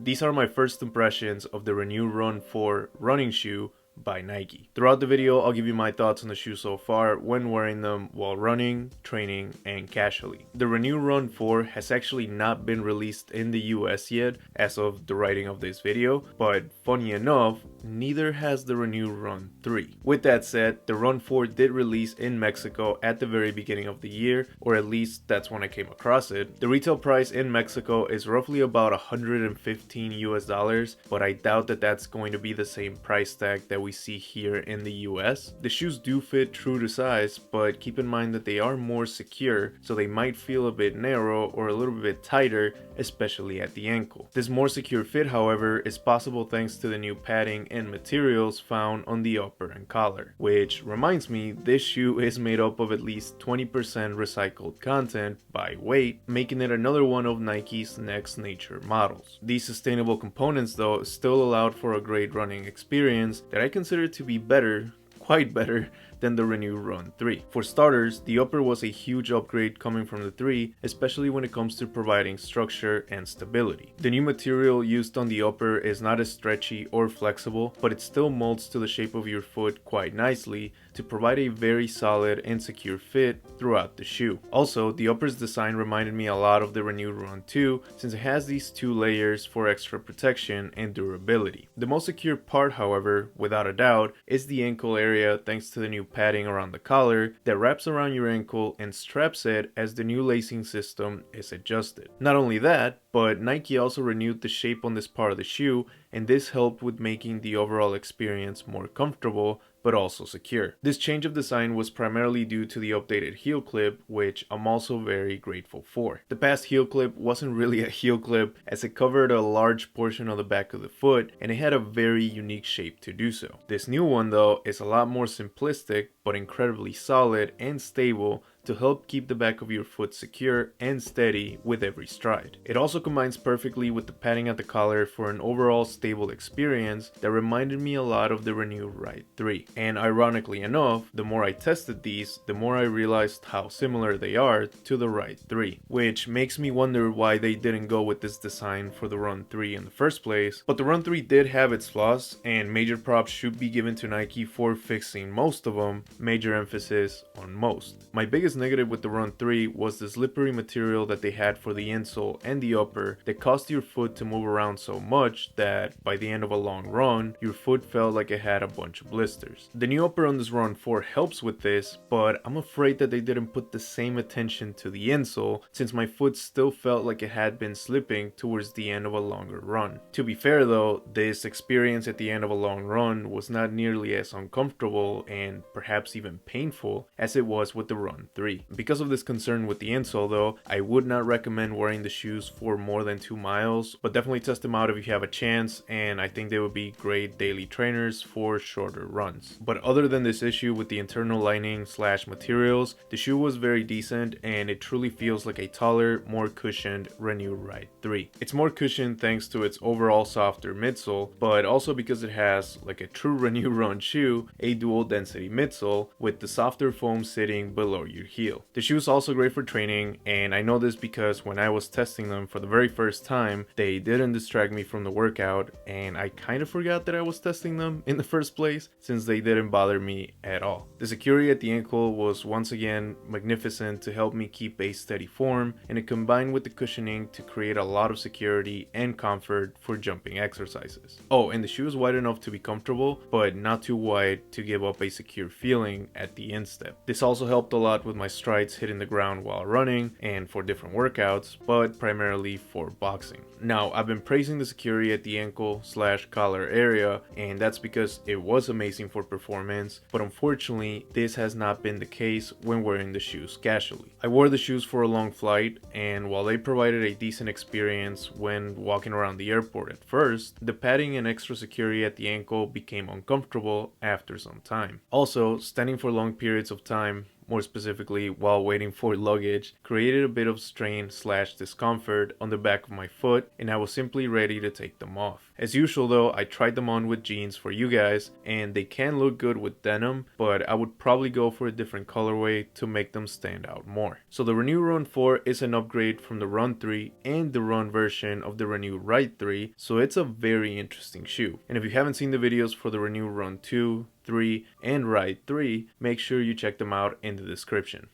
these are my first impressions of the Renew Run 4 running shoe by Nike. Throughout the video, I'll give you my thoughts on the shoe so far when wearing them while running, training, and casually. The Renew Run 4 has actually not been released in the US yet as of the writing of this video, but funny enough, neither has the Renew Run 3. With that said, the Run 4 did release in Mexico at the very beginning of the year, or at least that's when I came across it. The retail price in Mexico is roughly about 115 US dollars, but I doubt that that's going to be the same price tag that we see here in the US. The shoes do fit true to size, but keep in mind that they are more secure, so they might feel a bit narrow or a little bit tighter, especially at the ankle. This more secure fit, however, is possible thanks to the new padding and materials found on the upper and collar. Which reminds me, this shoe is made up of at least 20% recycled content by weight, making it another one of Nike's Next Nature models. These sustainable components though still allowed for a great running experience that I consider to be better, quite better, than the Renew Run 3. For starters, the upper was a huge upgrade coming from the 3, especially when it comes to providing structure and stability. The new material used on the upper is not as stretchy or flexible, but it still molds to the shape of your foot quite nicely to provide a very solid and secure fit throughout the shoe. Also, the upper's design reminded me a lot of the Renew Run 2 since it has these two layers for extra protection and durability. The most secure part, however, without a doubt, is the ankle area thanks to the new padding around the collar that wraps around your ankle and straps it as the new lacing system is adjusted. Not only that, but Nike also renewed the shape on this part of the shoe, and this helped with making the overall experience more comfortable but also secure. This change of design was primarily due to the updated heel clip, which I'm also very grateful for. The past heel clip wasn't really a heel clip as it covered a large portion of the back of the foot and it had a very unique shape to do so. This new one though is a lot more simplistic but incredibly solid and stable to help keep the back of your foot secure and steady with every stride. It also combines perfectly with the padding at the collar for an overall stable experience that reminded me a lot of the Renew Ride 3. And ironically enough, the more I tested these, the more I realized how similar they are to the Ride 3, which makes me wonder why they didn't go with this design for the Run 3 in the first place. But the Run 3 did have its flaws, and major props should be given to Nike for fixing most of them, major emphasis on most. My biggest negative with the Run 3 was the slippery material that they had for the insole and the upper that caused your foot to move around so much that by the end of a long run, your foot felt like it had a bunch of blisters. The new upper on this Run 4 helps with this, but I'm afraid that they didn't put the same attention to the insole since my foot still felt like it had been slipping towards the end of a longer run. To be fair though, this experience at the end of a long run was not nearly as uncomfortable and perhaps even painful as it was with the Run 3. Because of this concern with the insole though, I would not recommend wearing the shoes for more than 2 miles, but definitely test them out if you have a chance, and I think they would be great daily trainers for shorter runs. But other than this issue with the internal lining slash materials, the shoe was very decent and it truly feels like a taller, more cushioned Renew Ride 3. It's more cushioned thanks to its overall softer midsole, but also because it has, like a true Renew Run shoe, a dual density midsole with the softer foam sitting below your heel. The shoe is also great for training, and I know this because when I was testing them for the very first time, they didn't distract me from the workout, and I kind of forgot that I was testing them in the first place since they didn't bother me at all. The security at the ankle was once again magnificent to help me keep a steady form, and it combined with the cushioning to create a lot of security and comfort for jumping exercises. Oh, and the shoe is wide enough to be comfortable, but not too wide to give up a secure feeling at the instep. This also helped a lot with my strides hitting the ground while running and for different workouts, but primarily for boxing. Now, I've been praising the security at the ankle slash collar area, and that's because it was amazing for performance, but unfortunately, this has not been the case when wearing the shoes casually. I wore the shoes for a long flight, and while they provided a decent experience when walking around the airport at first, the padding and extra security at the ankle became uncomfortable after some time. Also, standing for long periods of time more specifically while waiting for luggage, created a bit of strain / discomfort on the back of my foot, and I was simply ready to take them off. As usual though, I tried them on with jeans for you guys, and they can look good with denim, but I would probably go for a different colorway to make them stand out more. So the Renew Run 4 is an upgrade from the Run 3 and the Run version of the Renew Ride 3, so it's a very interesting shoe. And if you haven't seen the videos for the Renew Run 2, 3, and Ride 3, make sure you check them out in the description.